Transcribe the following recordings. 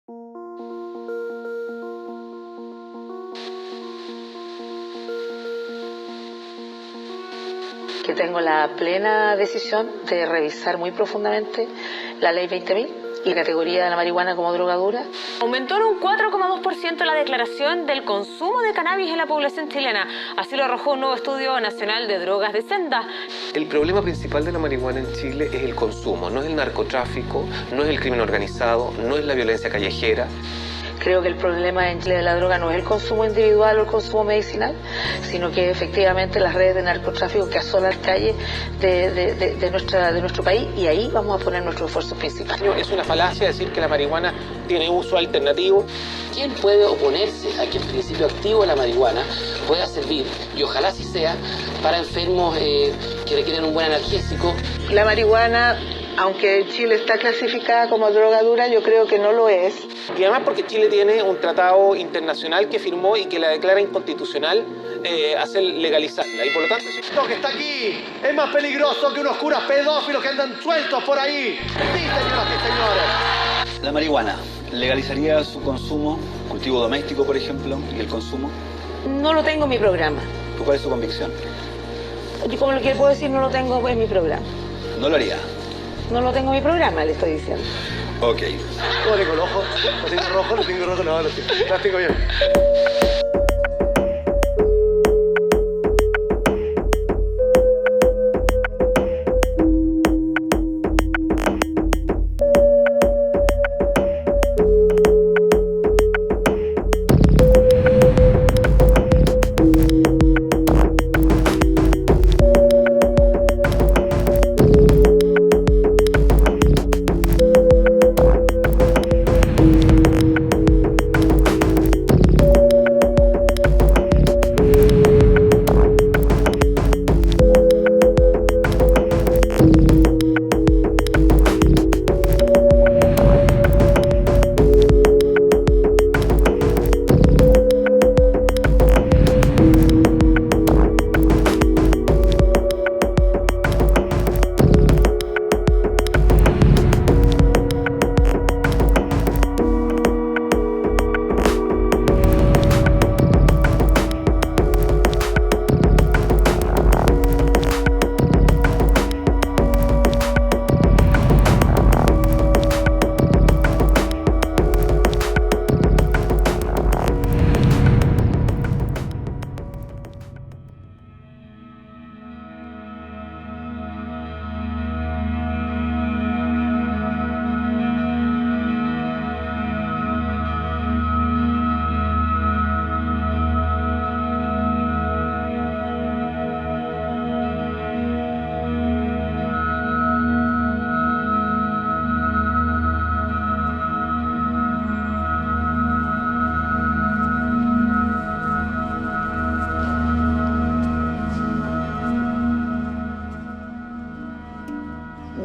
Que tengo la plena decisión de revisar muy profundamente la ley 20.000 y la categoría de la marihuana como droga dura. Aumentó en un 4,2% la declaración del consumo de cannabis en la población chilena. Así lo arrojó un nuevo estudio nacional de drogas de Senda. El problema principal de la marihuana en Chile es el consumo, no es el narcotráfico, no es el crimen organizado, no es la violencia callejera. Creo que el problema en Chile de la droga no es el consumo individual o el consumo medicinal, sino que efectivamente las redes de narcotráfico que asolan las calles de nuestro país, y ahí vamos a poner nuestros esfuerzos principales. Es una falacia decir que la marihuana tiene uso alternativo. ¿Quién puede oponerse a que el principio activo de la marihuana pueda servir, y ojalá así sea, para enfermos que requieren un buen analgésico? La marihuana, aunque Chile está clasificada como droga dura, yo creo que no lo es. Y además porque Chile tiene un tratado internacional que firmó y que la declara inconstitucional hacer legalizarla. Y por lo tanto... Lo que está aquí es más peligroso que unos curas pedófilos que andan sueltos por ahí. Sí, señoras y señores. La marihuana, ¿legalizaría su consumo, cultivo doméstico, por ejemplo, y el consumo? No lo tengo en mi programa. ¿Cuál es su convicción? Yo como lo que puedo decir, no lo tengo en mi programa. ¿No lo haría? No lo tengo en mi programa, le estoy diciendo. Ok. ¿Cómo tengo el ojo? ¿Lo tengo rojo? ¿Lo tengo rojo? No, lo tengo bien.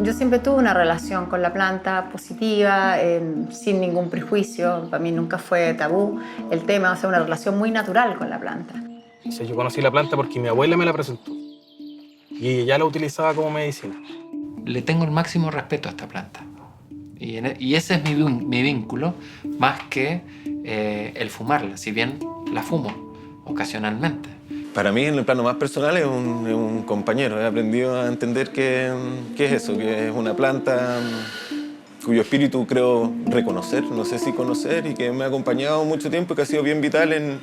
Yo siempre tuve una relación con la planta positiva, sin ningún prejuicio. Para mí nunca fue tabú el tema, o sea, una relación muy natural con la planta. O sea, yo conocí la planta porque mi abuela me la presentó y ella ya la utilizaba como medicina. Le tengo el máximo respeto a esta planta. Y ese es mi vínculo, más que el fumarla, si bien la fumo ocasionalmente. Para mí, en el plano más personal, es un compañero. He aprendido a entender qué es eso, que es una planta cuyo espíritu creo reconocer, no sé si conocer, y que me ha acompañado mucho tiempo y que ha sido bien vital en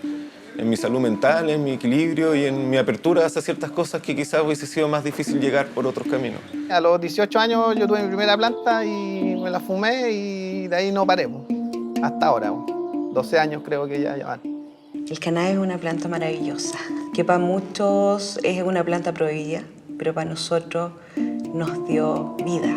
mi salud mental, en mi equilibrio y en mi apertura hacia ciertas cosas que quizás hubiese sido más difícil llegar por otros caminos. A los 18 años yo tuve mi primera planta y me la fumé y de ahí no paremos. Hasta ahora, 12 años creo que ya van. El cannabis es una planta maravillosa, que para muchos es una planta prohibida, pero para nosotros nos dio vida.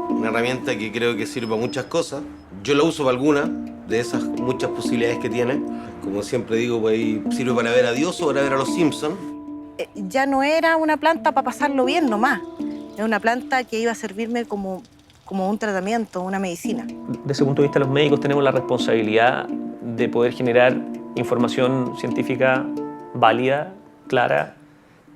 Una herramienta que creo que sirve para muchas cosas. Yo la uso para algunas de esas muchas posibilidades que tiene. Como siempre digo, pues ahí sirve para ver a Dios o para ver a los Simpsons. Ya no era una planta para pasarlo bien nomás. Era una planta que iba a servirme como un tratamiento, una medicina. Desde ese punto de vista, los médicos tenemos la responsabilidad de poder generar información científica válida, clara,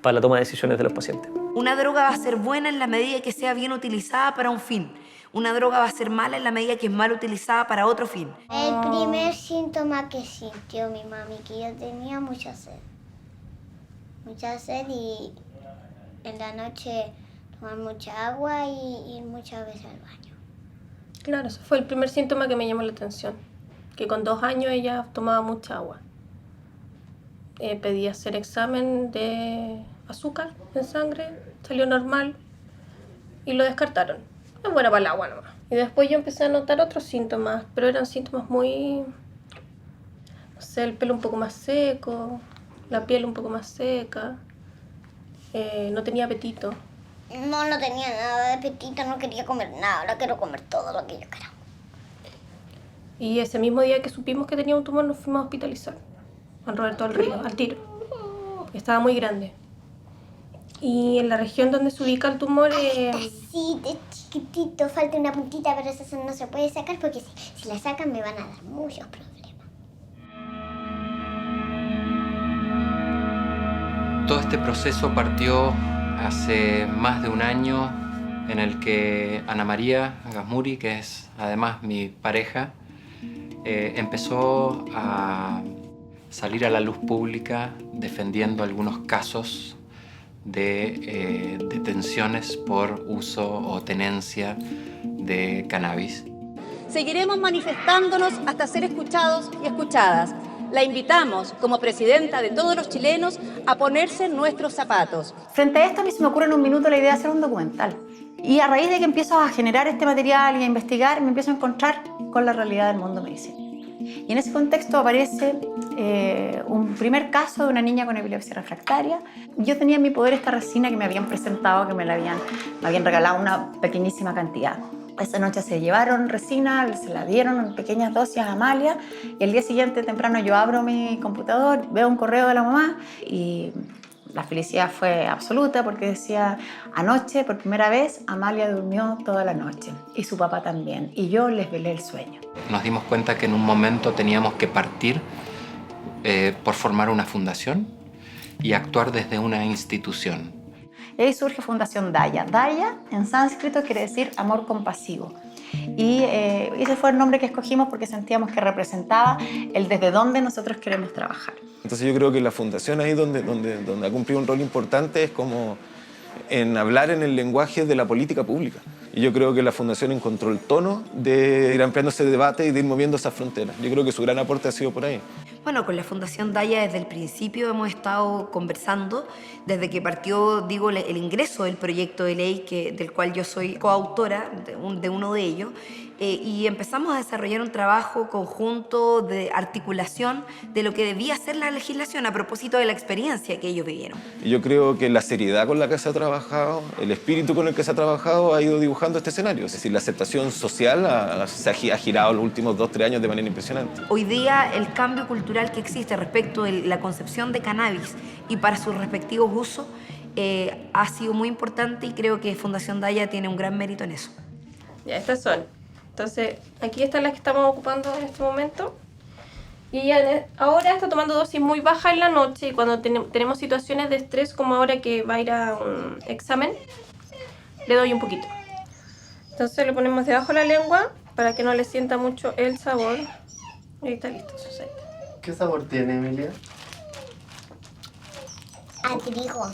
para la toma de decisiones de los pacientes. Una droga va a ser buena en la medida que sea bien utilizada para un fin. Una droga va a ser mala en la medida que es mal utilizada para otro fin. El primer síntoma que sintió mi mami, que yo tenía mucha sed. Mucha sed y en la noche tomar mucha agua y ir muchas veces al baño. Claro, ese fue el primer síntoma que me llamó la atención. Que con 2 años ella tomaba mucha agua. Pedí hacer examen de azúcar en sangre, salió normal y lo descartaron. Es buena para el agua nomás. Y después yo empecé a notar otros síntomas, pero eran síntomas muy... No sé, el pelo un poco más seco, la piel un poco más seca, no tenía apetito. No tenía nada de apetito, no quería comer nada, ahora quiero comer todo lo que yo quiera. Y ese mismo día que supimos que tenía un tumor nos fuimos a hospitalizar, Juan Roberto del Río, al tiro. Estaba muy grande. Y en la región donde se ubica el tumor... Sí, de chiquitito, falta una puntita, pero eso no se puede sacar porque si la sacan me van a dar muchos problemas. Todo este proceso partió hace más de un año en el que Ana María Gasmuri, que es además mi pareja, empezó a salir a la luz pública defendiendo algunos casos de detenciones por uso o tenencia de cannabis. Seguiremos manifestándonos hasta ser escuchados y escuchadas. La invitamos, como presidenta de todos los chilenos, a ponerse en nuestros zapatos. Frente a esto, a mí se me ocurre en un minuto la idea de hacer un documental. Y a raíz de que empiezo a generar este material y a investigar, me empiezo a encontrar con la realidad del mundo medicina. Y en ese contexto aparece un primer caso de una niña con epilepsia refractaria. Yo tenía en mi poder esta resina que me habían presentado, que me habían regalado una pequeñísima cantidad. Esa noche se llevaron resina, se la dieron en pequeñas dosis a Amalia y el día siguiente temprano yo abro mi computador, veo un correo de la mamá y la felicidad fue absoluta porque decía: anoche por primera vez Amalia durmió toda la noche y su papá también y yo les velé el sueño. Nos dimos cuenta que en un momento teníamos que partir por formar una fundación y actuar desde una institución. Y ahí surge Fundación Daya. Daya en sánscrito quiere decir amor compasivo. Y ese fue el nombre que escogimos porque sentíamos que representaba el desde dónde nosotros queremos trabajar. Entonces yo creo que la fundación ahí donde ha cumplido un rol importante es como en hablar en el lenguaje de la política pública. Y yo creo que la fundación encontró el tono de ir ampliando ese debate y de ir moviendo esas fronteras. Yo creo que su gran aporte ha sido por ahí. Bueno, con la Fundación Daya desde el principio hemos estado conversando, desde que partió, el ingreso del proyecto de ley del cual yo soy coautora de uno de ellos, y empezamos a desarrollar un trabajo conjunto de articulación de lo que debía ser la legislación a propósito de la experiencia que ellos vivieron. Y yo creo que la seriedad con la que se ha trabajado, el espíritu con el que se ha trabajado ha ido dibujando este escenario. Es decir, la aceptación social se ha girado los últimos 2-3 años de manera impresionante. Hoy día el cambio cultural que existe respecto de la concepción de cannabis y para sus respectivos usos ha sido muy importante y creo que Fundación Daya tiene un gran mérito en eso. Ya, estas son. Entonces, aquí están las que estamos ocupando en este momento. Y ella ahora está tomando dosis muy baja en la noche y cuando tenemos situaciones de estrés, como ahora que va a ir a un examen, le doy un poquito. Entonces le ponemos debajo de la lengua para que no le sienta mucho el sabor. Y ahí está listo su aceite. ¿Qué sabor tiene, Emilia? A trigo.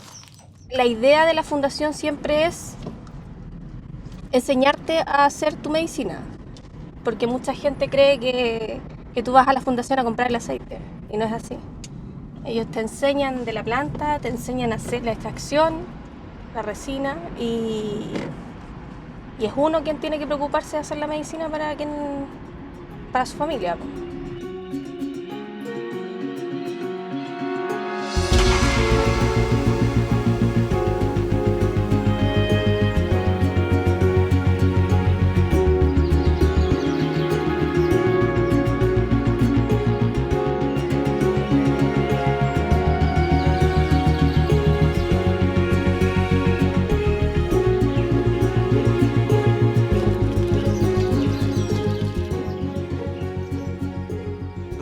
La idea de la fundación siempre es enseñarte a hacer tu medicina. Porque mucha gente cree que tú vas a la fundación a comprar el aceite. Y no es así. Ellos te enseñan de la planta, te enseñan a hacer la extracción, la resina y es uno quien tiene que preocuparse de hacer la medicina para su familia.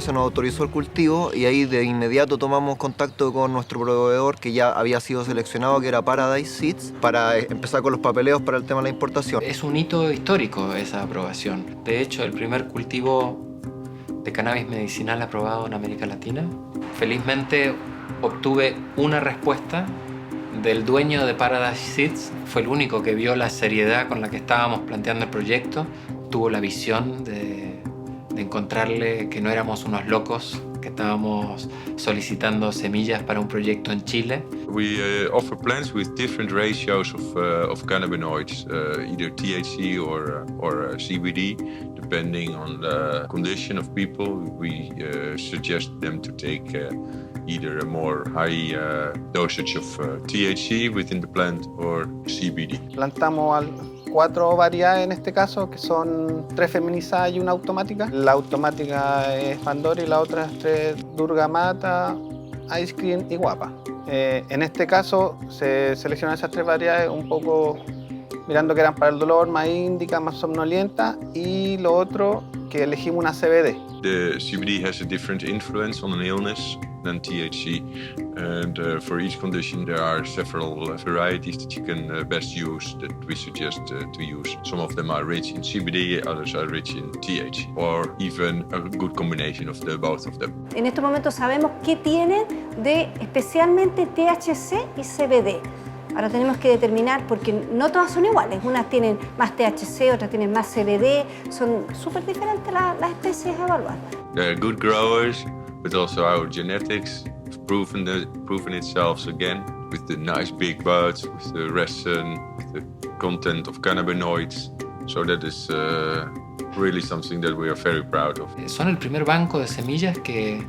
se nos autorizó el cultivo y ahí de inmediato tomamos contacto con nuestro proveedor que ya había sido seleccionado, que era Paradise Seeds, para empezar con los papeleos para el tema de la importación. Es un hito histórico esa aprobación. De hecho, el primer cultivo de cannabis medicinal aprobado en América Latina. Felizmente obtuve una respuesta del dueño de Paradise Seeds. Fue el único que vio la seriedad con la que estábamos planteando el proyecto. Tuvo la visión de encontrarle que no éramos unos locos, que estábamos solicitando semillas para un proyecto en Chile. We offer plants with different ratios of cannabinoids, either THC or CBD, depending on the condition of people. We suggest them to take either a more high dosage of THC within the plant or CBD. Plantamos 4 variedades en este caso, que son 3 feminizadas y una automática. La automática es Pandora y la otra es 3 Durga Mata, Ice Cream y Guapa. En este caso se seleccionan esas 3 variedades un poco mirando que eran para el dolor, más índica, más somnolienta, y lo otro que elegimos una CBD. The CBD has a different influence on an illness than THC, and for each condition there are several varieties that you can best use, that we suggest to use. Some of them are rich in CBD, others are rich in THC, or even a good combination of both of them. En este momento sabemos qué tienen de especialmente THC y CBD. Ahora tenemos que determinar, porque no todas son iguales. Unas tienen más THC, otras tienen más CBD. Son súper diferentes las especies a evaluar. They're good growers, but also our genetics have proven itself again with the nice big buds, with the resin, with the content of cannabinoids. So that is really something that we are very proud of. Son el primer banco de semillas que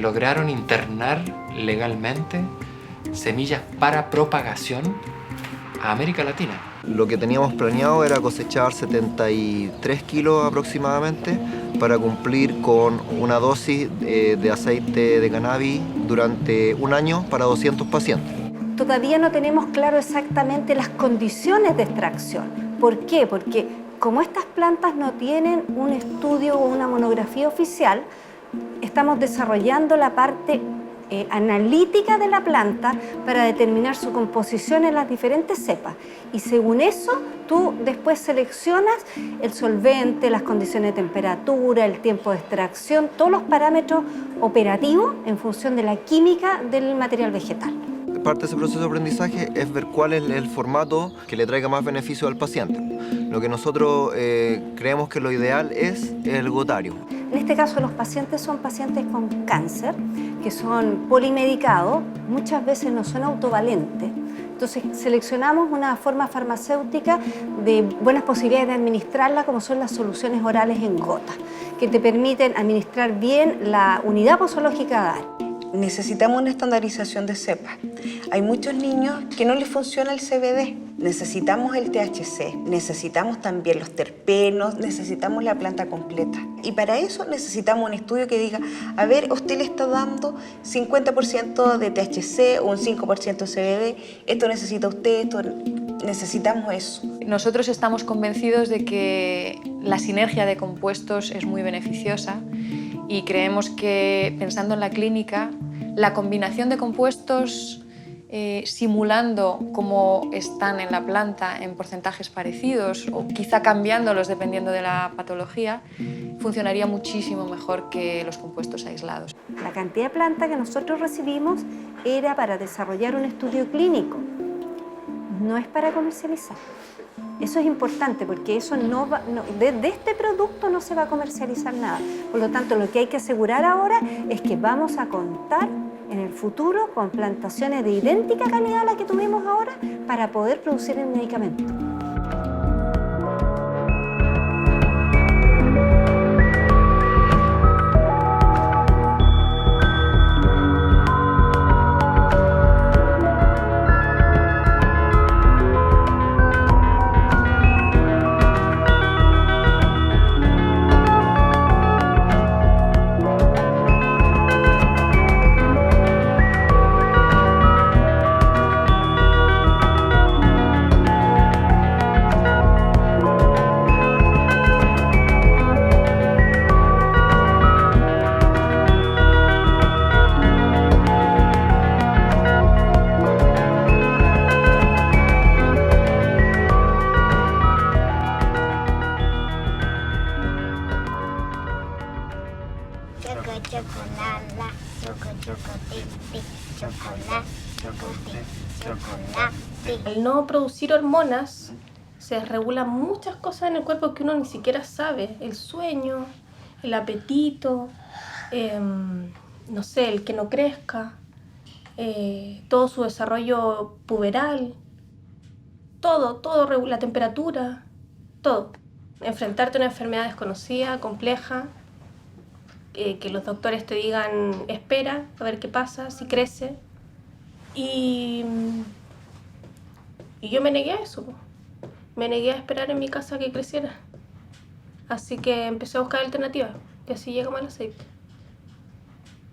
lograron internar legalmente semillas para propagación a América Latina. Lo que teníamos planeado era cosechar 73 kilos aproximadamente para cumplir con una dosis de aceite de cannabis durante un año para 200 pacientes. Todavía no tenemos claro exactamente las condiciones de extracción. ¿Por qué? Porque como estas plantas no tienen un estudio o una monografía oficial, estamos desarrollando la parte analítica de la planta para determinar su composición en las diferentes cepas, y según eso tú después seleccionas el solvente, las condiciones de temperatura, el tiempo de extracción, todos los parámetros operativos en función de la química del material vegetal. Parte de ese proceso de aprendizaje es ver cuál es el formato que le traiga más beneficio al paciente. Lo que nosotros creemos que lo ideal es el gotario. En este caso los pacientes son pacientes con cáncer, que son polimedicados, muchas veces no son autovalentes. Entonces seleccionamos una forma farmacéutica de buenas posibilidades de administrarla, como son las soluciones orales en gotas, que te permiten administrar bien la unidad posológica DAR. Necesitamos una estandarización de cepas. Hay muchos niños que no les funciona el CBD. Necesitamos el THC, necesitamos también los terpenos, necesitamos la planta completa. Y para eso necesitamos un estudio que diga, a ver, usted le está dando 50% de THC o un 5% de CBD, esto necesita usted, esto necesitamos eso. Nosotros estamos convencidos de que la sinergia de compuestos es muy beneficiosa y creemos que, pensando en la clínica, la combinación de compuestos simulando cómo están en la planta en porcentajes parecidos o quizá cambiándolos dependiendo de la patología, funcionaría muchísimo mejor que los compuestos aislados. La cantidad de planta que nosotros recibimos era para desarrollar un estudio clínico, no es para comercializar. Eso es importante porque eso de este producto no se va a comercializar nada. Por lo tanto, lo que hay que asegurar ahora es que vamos a contar en el futuro con plantaciones de idéntica calidad a la que tuvimos ahora para poder producir el medicamento. choco, chocolala, choco, chocote, chocolate, chocote, chocolate. Al no producir hormonas, se regulan muchas cosas en el cuerpo que uno ni siquiera sabe. El sueño, el apetito, no sé, el que no crezca, todo su desarrollo puberal, todo, la temperatura, todo. Enfrentarte a una enfermedad desconocida, compleja, que los doctores te digan, espera, a ver qué pasa, si crece. Y yo me negué a eso. Me negué a esperar en mi casa que creciera. Así que empecé a buscar alternativas y así llegamos al aceite.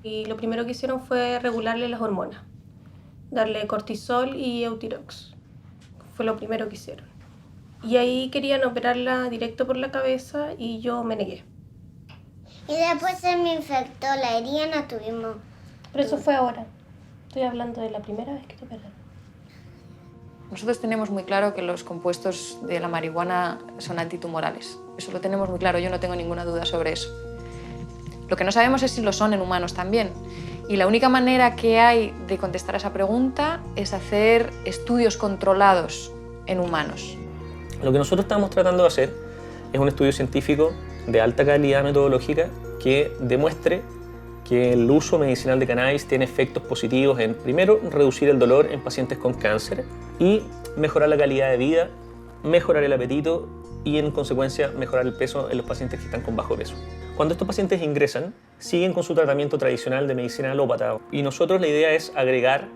Y lo primero que hicieron fue regularle las hormonas, darle cortisol y Eutirox. Fue lo primero que hicieron. Y ahí querían operarla directo por la cabeza y yo me negué. Y después se me infectó la herida, no tuvimos... Pero eso fue ahora. Estoy hablando de la primera vez que te operaron. Nosotros tenemos muy claro que los compuestos de la marihuana son antitumorales. Eso lo tenemos muy claro, yo no tengo ninguna duda sobre eso. Lo que no sabemos es si lo son en humanos también. Y la única manera que hay de contestar a esa pregunta es hacer estudios controlados en humanos. Lo que nosotros estamos tratando de hacer es un estudio científico de alta calidad metodológica que demuestre que el uso medicinal de cannabis tiene efectos positivos en, primero, reducir el dolor en pacientes con cáncer y mejorar la calidad de vida, mejorar el apetito y, en consecuencia, mejorar el peso en los pacientes que están con bajo peso. Cuando estos pacientes ingresan, siguen con su tratamiento tradicional de medicina alópata y nosotros la idea es agregar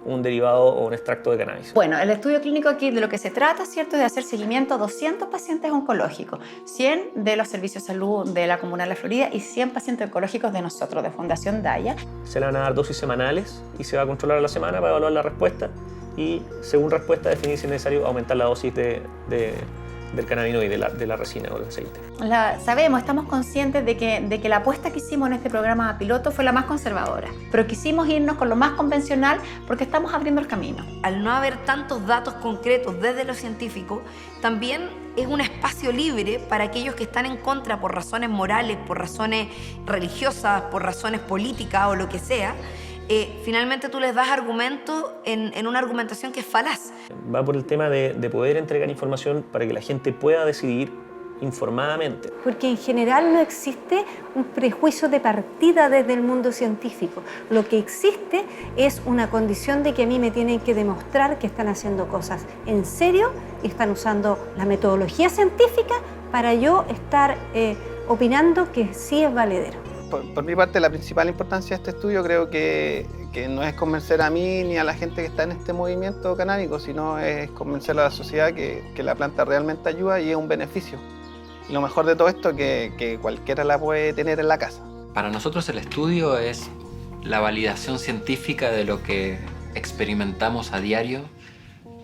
un derivado o un extracto de cannabis. Bueno, el estudio clínico aquí de lo que se trata, ¿cierto?, es de hacer seguimiento a 200 pacientes oncológicos, 100 de los servicios de salud de la Comuna de la Florida y 100 pacientes oncológicos de nosotros, de Fundación Daya. Se le van a dar dosis semanales y se va a controlar a la semana para evaluar la respuesta y, según respuesta, definir si es necesario aumentar la dosis del cannabinoide, de la resina o del aceite. Estamos conscientes de que la apuesta que hicimos en este programa piloto fue la más conservadora, pero quisimos irnos con lo más convencional porque estamos abriendo el camino. Al no haber tantos datos concretos desde lo científico, también es un espacio libre para aquellos que están en contra por razones morales, por razones religiosas, por razones políticas o lo que sea. Finalmente tú les das argumentos en una argumentación que es falaz. Va por el tema de poder entregar información para que la gente pueda decidir informadamente. Porque en general no existe un prejuicio de partida desde el mundo científico. Lo que existe es una condición de que a mí me tienen que demostrar que están haciendo cosas en serio y están usando la metodología científica para yo estar opinando que sí es valedero. Por mi parte, la principal importancia de este estudio creo que no es convencer a mí ni a la gente que está en este movimiento canábico, sino es convencer a la sociedad que la planta realmente ayuda y es un beneficio. Y lo mejor de todo esto es que cualquiera la puede tener en la casa. Para nosotros el estudio es la validación científica de lo que experimentamos a diario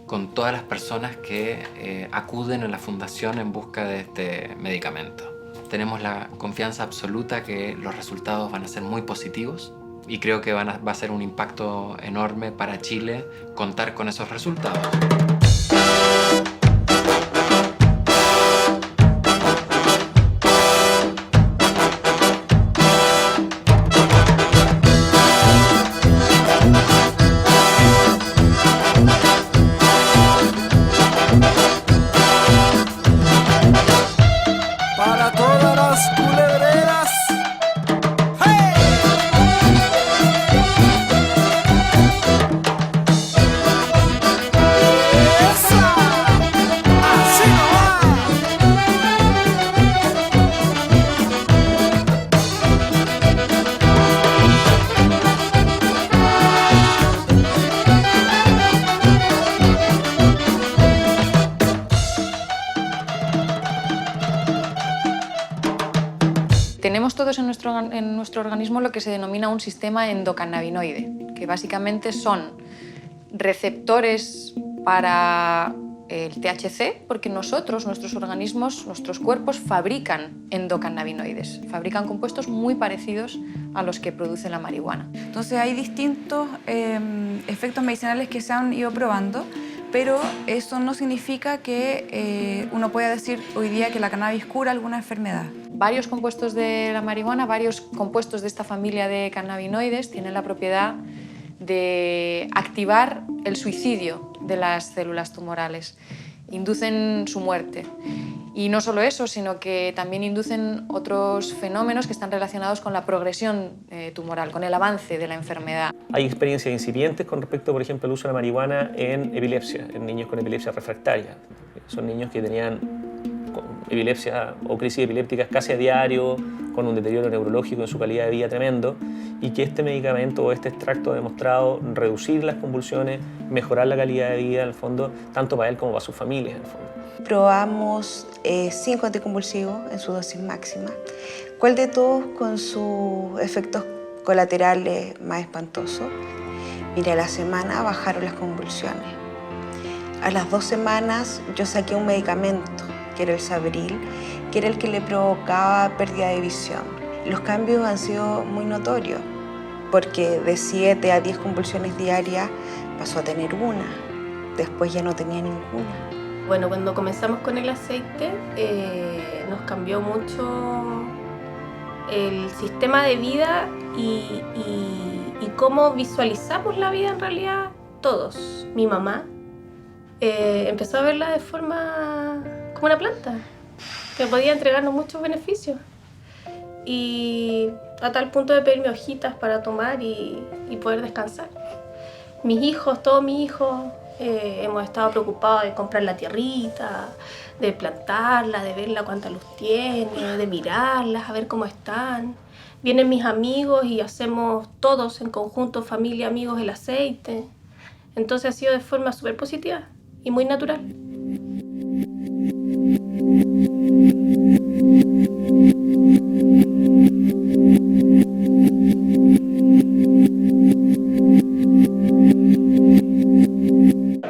con todas las personas que acuden a la fundación en busca de este medicamento. Tenemos la confianza absoluta que los resultados van a ser muy positivos y creo que va a ser un impacto enorme para Chile contar con esos resultados. Para todas las culebreras. Tenemos todos en nuestro organismo lo que se denomina un sistema endocannabinoide, que básicamente son receptores para el THC, porque nuestros organismos, nuestros cuerpos fabrican endocannabinoides, fabrican compuestos muy parecidos a los que produce la marihuana. Entonces hay distintos efectos medicinales que se han ido probando, pero eso no significa que uno pueda decir hoy día que la cannabis cura alguna enfermedad. Varios compuestos de la marihuana, varios compuestos de esta familia de cannabinoides tienen la propiedad de activar el suicidio de las células tumorales, inducen su muerte. Y no solo eso, sino que también inducen otros fenómenos que están relacionados con la progresión tumoral, con el avance de la enfermedad. Hay experiencias incipientes con respecto, por ejemplo, al uso de la marihuana en epilepsia, en niños con epilepsia refractaria. Son niños que tenían epilepsia o crisis epilépticas casi a diario, con un deterioro neurológico en su calidad de vida tremendo, y que este medicamento o este extracto ha demostrado reducir las convulsiones, mejorar la calidad de vida, en el fondo, tanto para él como para su familia, en el fondo. Probamos 5 anticonvulsivos en su dosis máxima. ¿Cuál de todos con sus efectos colaterales más espantosos? Mira, a la semana bajaron las convulsiones. A las 2 semanas yo saqué un medicamento, que era el Sabril, que era el que le provocaba pérdida de visión. Los cambios han sido muy notorios, porque de 7 a 10 convulsiones diarias pasó a tener una, después ya no tenía ninguna. Bueno, cuando comenzamos con el aceite nos cambió mucho el sistema de vida y cómo visualizamos la vida en realidad todos. Mi mamá empezó a verla de forma como una planta que podía entregarnos muchos beneficios, y a tal punto de pedirme hojitas para tomar y poder descansar. Mis hijos, todos mis hijos, hemos estado preocupados de comprar la tierrita, de plantarla, de verla cuánta luz tiene, de mirarlas, a ver cómo están. Vienen mis amigos y hacemos todos en conjunto, familia, amigos, el aceite. Entonces ha sido de forma súper positiva y muy natural.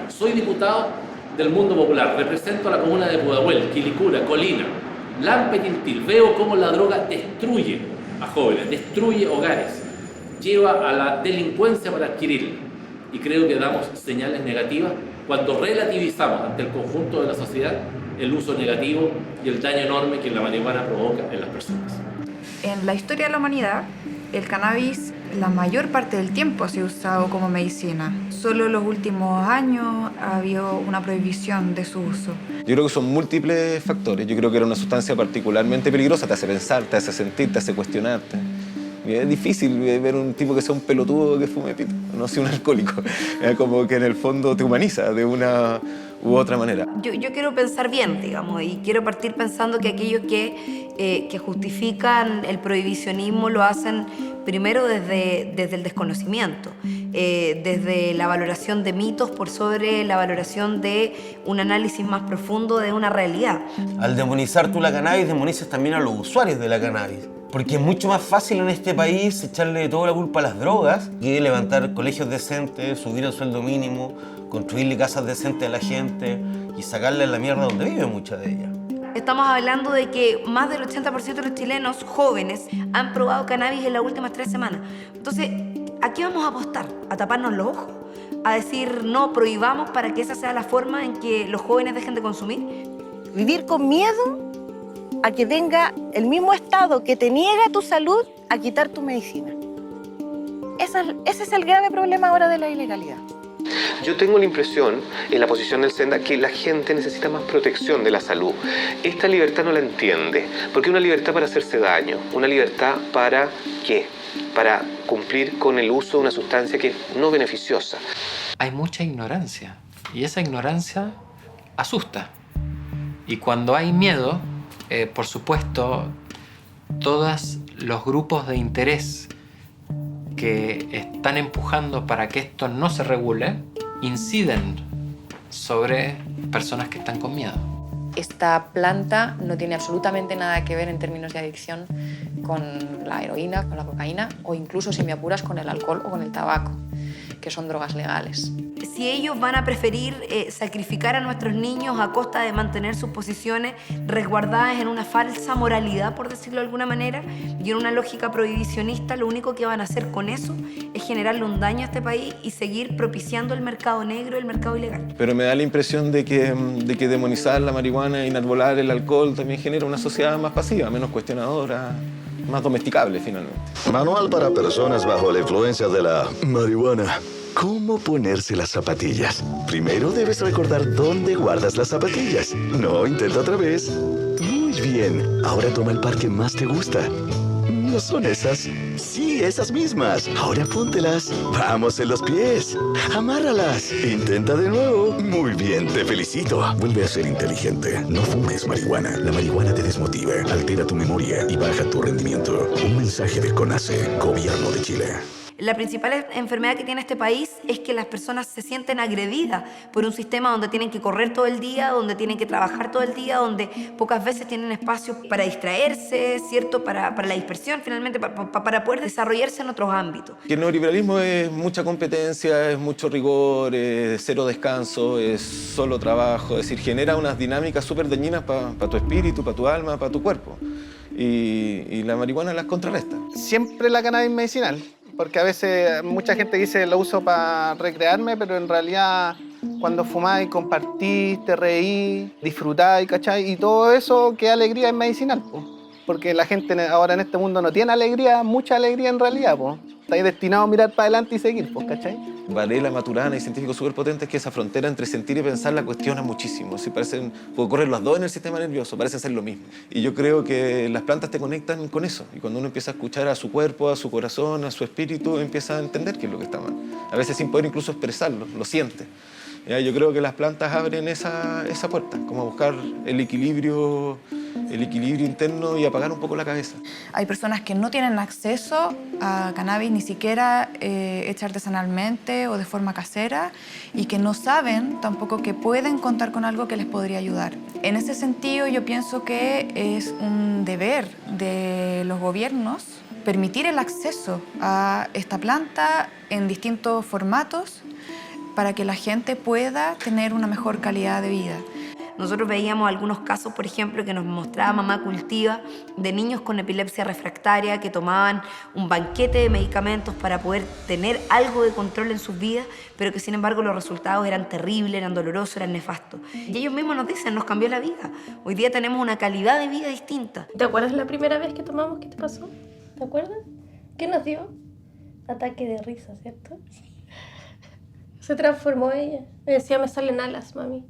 Soy diputado del mundo popular, represento a la comuna de Pudahuel, Quilicura, Colina, Lampe, Tintil. Veo cómo la droga destruye a jóvenes, destruye hogares, lleva a la delincuencia para adquirirla. Y creo que damos señales negativas cuando relativizamos ante el conjunto de la sociedad el uso negativo y el daño enorme que la marihuana provoca en las personas. En la historia de la humanidad, el cannabis la mayor parte del tiempo ha sido usado como medicina. Solo en los últimos años ha habido una prohibición de su uso. Yo creo que son múltiples factores. Yo creo que era una sustancia particularmente peligrosa. Te hace pensar, te hace sentir, te hace cuestionarte. Y es difícil ver un tipo que sea un pelotudo que fume pito, no sea un alcohólico. Como que en el fondo te humaniza de una u otra manera. Yo quiero pensar bien, digamos, y quiero partir pensando que aquellos que justifican el prohibicionismo lo hacen primero desde el desconocimiento, desde la valoración de mitos por sobre la valoración de un análisis más profundo de una realidad. Al demonizar tú la cannabis, demonizas también a los usuarios de la cannabis. Porque es mucho más fácil en este país echarle toda la culpa a las drogas que levantar colegios decentes, subir el sueldo mínimo, construirle casas decentes a la gente y sacarle la mierda donde vive muchas de ellas. Estamos hablando de que más del 80% de los chilenos jóvenes han probado cannabis en las últimas 3 semanas. Entonces, ¿a qué vamos a apostar? ¿A taparnos los ojos? ¿A decir no, prohibamos para que esa sea la forma en que los jóvenes dejen de consumir? Vivir con miedo a que venga el mismo Estado que te niega tu salud a quitar tu medicina. Ese es el grave problema ahora de la ilegalidad. Yo tengo la impresión, en la posición del Senda, que la gente necesita más protección de la salud. Esta libertad no la entiende, porque es una libertad para hacerse daño, una libertad para ¿qué? Para cumplir con el uso de una sustancia que es no beneficiosa. Hay mucha ignorancia, y esa ignorancia asusta. Y cuando hay miedo, por supuesto, todos los grupos de interés que están empujando para que esto no se regule inciden sobre personas que están con miedo. Esta planta no tiene absolutamente nada que ver en términos de adicción con la heroína, con la cocaína o incluso, si me apuras, con el alcohol o con el tabaco, que son drogas legales. si ellos van a preferir sacrificar a nuestros niños a costa de mantener sus posiciones resguardadas en una falsa moralidad, por decirlo de alguna manera, y en una lógica prohibicionista, lo único que van a hacer con eso es generarle un daño a este país y seguir propiciando el mercado negro y el mercado ilegal. Pero me da la impresión de que demonizar la marihuana e inarbolar el alcohol también genera una sociedad más pasiva, menos cuestionadora, más domesticable finalmente. Manual para personas bajo la influencia de la marihuana. ¿Cómo ponerse las zapatillas? Primero debes recordar dónde guardas las zapatillas. No, intenta otra vez. Muy bien. Ahora toma el par que más te gusta. ¿No son esas? Sí, esas mismas. Ahora póntelas. Vamos en los pies. Amárralas. Intenta de nuevo. Muy bien, te felicito. Vuelve a ser inteligente. No fumes marihuana. La marihuana te desmotiva, altera tu memoria y baja tu rendimiento. Un mensaje del CONACE, Gobierno de Chile. La principal enfermedad que tiene este país es que las personas se sienten agredidas por un sistema donde tienen que correr todo el día, donde tienen que trabajar todo el día, donde pocas veces tienen espacio para distraerse, ¿cierto? Para la dispersión, finalmente, para poder desarrollarse en otros ámbitos. El neoliberalismo es mucha competencia, es mucho rigor, es cero descanso, es solo trabajo, es decir, genera unas dinámicas súper dañinas para tu espíritu, para tu alma, para tu cuerpo. Y la marihuana las contrarresta. Siempre la cannabis medicinal. Porque a veces mucha gente dice lo uso para recrearme, pero en realidad cuando fumáis, compartís, te reís, disfrutáis, ¿cachai? Y todo eso, qué alegría es medicinal, po. Porque la gente ahora en este mundo no tiene alegría, mucha alegría en realidad, po. Estáis destinados a mirar para adelante y seguir, pues, ¿cachai? Varela, Maturana y científicos súper potentes que esa frontera entre sentir y pensar la cuestionan muchísimo. Sí, parecen, porque ocurren los dos en el sistema nervioso, parecen ser lo mismo. Y yo creo que las plantas te conectan con eso. Y cuando uno empieza a escuchar a su cuerpo, a su corazón, a su espíritu, empieza a entender qué es lo que está mal. A veces sin poder incluso expresarlo, lo siente. ¿Ya? Yo creo que las plantas abren esa puerta, como a buscar el equilibrio interno y apagar un poco la cabeza. Hay personas que no tienen acceso a cannabis ni siquiera hecha artesanalmente o de forma casera y que no saben tampoco que pueden contar con algo que les podría ayudar. En ese sentido, yo pienso que es un deber de los gobiernos permitir el acceso a esta planta en distintos formatos para que la gente pueda tener una mejor calidad de vida. Nosotros veíamos algunos casos, por ejemplo, que nos mostraba Mamá Cultiva, de niños con epilepsia refractaria que tomaban un banquete de medicamentos para poder tener algo de control en sus vidas, pero que sin embargo los resultados eran terribles, eran dolorosos, eran nefastos. Y ellos mismos nos dicen, nos cambió la vida. Hoy día tenemos una calidad de vida distinta. ¿Te acuerdas la primera vez que tomamos? ¿Qué te pasó? ¿Te acuerdas? ¿Qué nos dio? Ataque de risa, ¿cierto? Sí. Se transformó ella. Me decía, me salen alas, mami.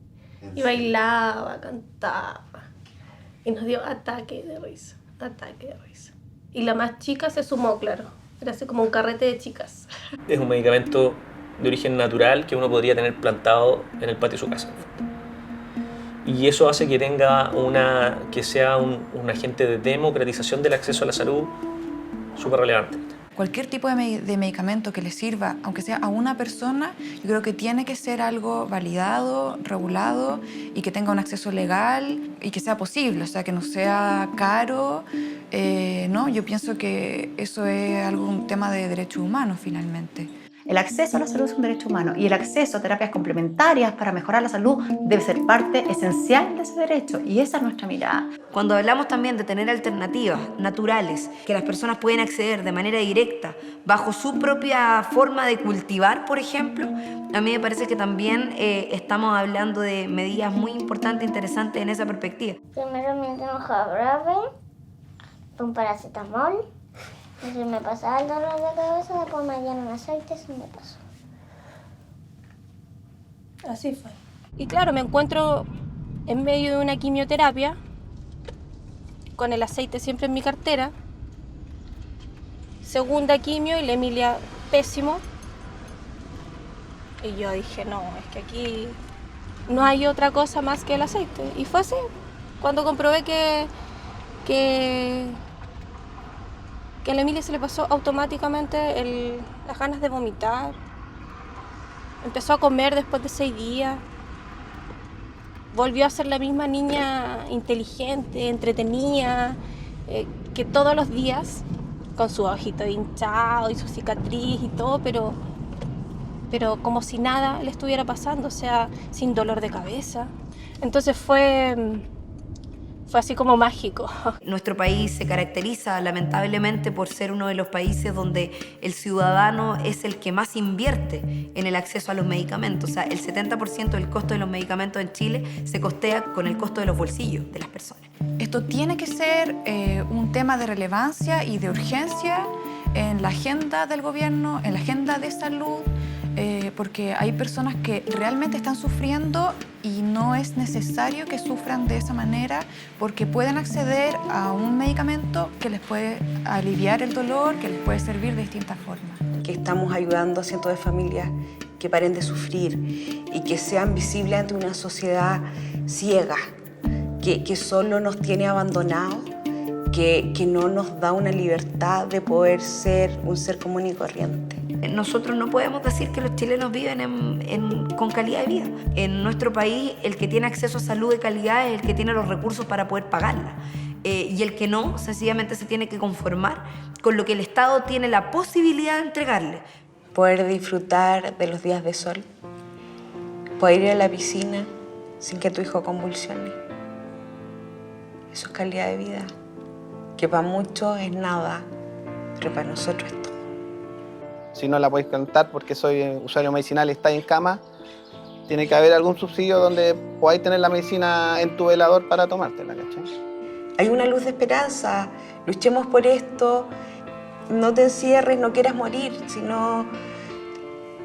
Y bailaba, cantaba. Y nos dio ataque de risa, ataque de risa. Y la más chica se sumó, claro. Era así como un carrete de chicas. Es un medicamento de origen natural que uno podría tener plantado en el patio de su casa. Y eso hace que tenga que sea un agente de democratización del acceso a la salud súper relevante. Cualquier tipo de medicamento que le sirva, aunque sea a una persona, yo creo que tiene que ser algo validado, regulado y que tenga un acceso legal y que sea posible, o sea, que no sea caro. No, yo pienso que eso es un tema de derechos humanos, finalmente. El acceso a la salud es un derecho humano y el acceso a terapias complementarias para mejorar la salud debe ser parte esencial de ese derecho y esa es nuestra mirada. Cuando hablamos también de tener alternativas naturales que las personas pueden acceder de manera directa bajo su propia forma de cultivar, por ejemplo, a mí me parece que también estamos hablando de medidas muy importantes e interesantes en esa perspectiva. Primero me tengo jarabe, un paracetamol. Y si me pasaba el dolor de cabeza, después me dieron aceite y me pasó. Así fue. Y claro, me encuentro en medio de una quimioterapia, con el aceite siempre en mi cartera. Segunda quimio y la Emilia pésimo. Y yo dije, no, es que aquí no hay otra cosa más que el aceite. Y fue así. Cuando comprobé que a la Emilia se le pasó automáticamente las ganas de vomitar. Empezó a comer después de 6 días. Volvió a ser la misma niña inteligente, entretenida, que todos los días, con su ojito hinchado y su cicatriz y todo, pero pero como si nada le estuviera pasando, o sea, sin dolor de cabeza. Entonces fue así como mágico. Nuestro país se caracteriza lamentablemente por ser uno de los países donde el ciudadano es el que más invierte en el acceso a los medicamentos. O sea, el 70% del costo de los medicamentos en Chile se costea con el costo de los bolsillos de las personas. Esto tiene que ser un tema de relevancia y de urgencia en la agenda del gobierno, en la agenda de salud, porque hay personas que realmente están sufriendo y no es necesario que sufran de esa manera porque pueden acceder a un medicamento que les puede aliviar el dolor, que les puede servir de distintas formas. Que estamos ayudando a cientos de familias que paren de sufrir y que sean visibles ante una sociedad ciega, que solo nos tiene abandonados, que no nos da una libertad de poder ser un ser común y corriente. Nosotros no podemos decir que los chilenos viven con calidad de vida. En nuestro país, el que tiene acceso a salud de calidad es el que tiene los recursos para poder pagarla. Y el que no, sencillamente se tiene que conformar con lo que el Estado tiene la posibilidad de entregarle. Poder disfrutar de los días de sol, poder ir a la piscina sin que tu hijo convulsione. Eso es calidad de vida, que para muchos es nada, pero para nosotros es todo. Si no la podéis contar porque soy usuario medicinal y estáis en cama, tiene que haber algún subsidio donde podáis tener la medicina en tu velador para tomártela, ¿cachai? Hay una luz de esperanza, luchemos por esto, no te encierres, no quieras morir, sino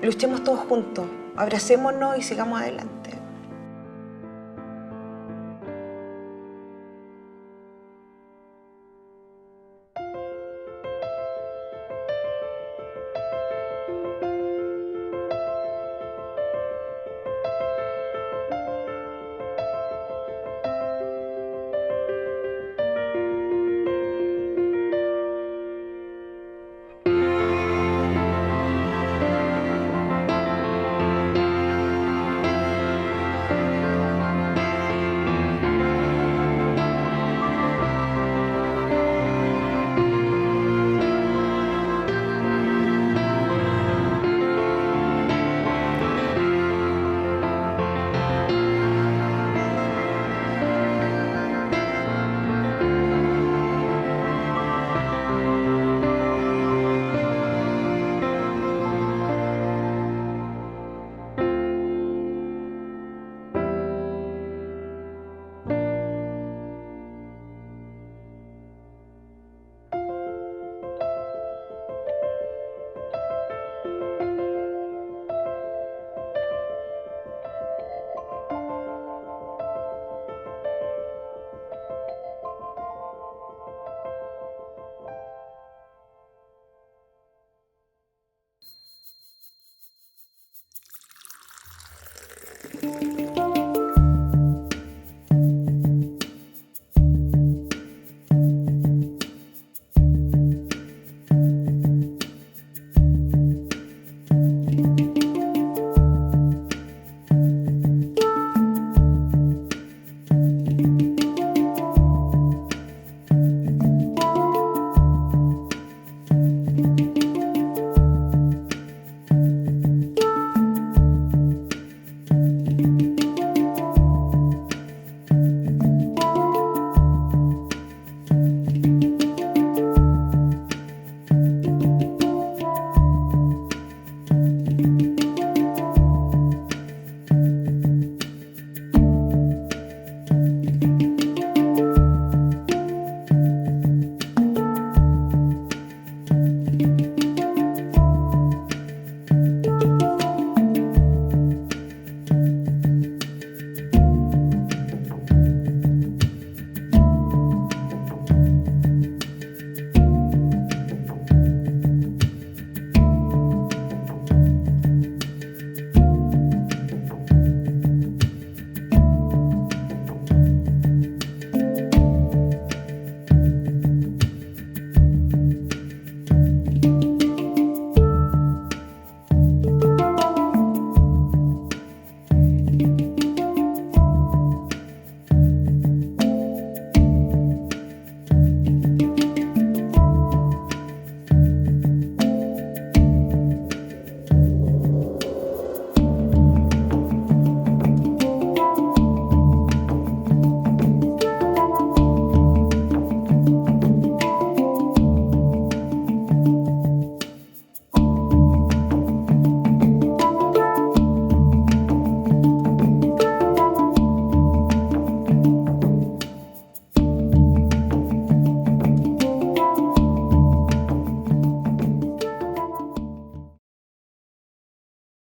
luchemos todos juntos, abracémonos y sigamos adelante.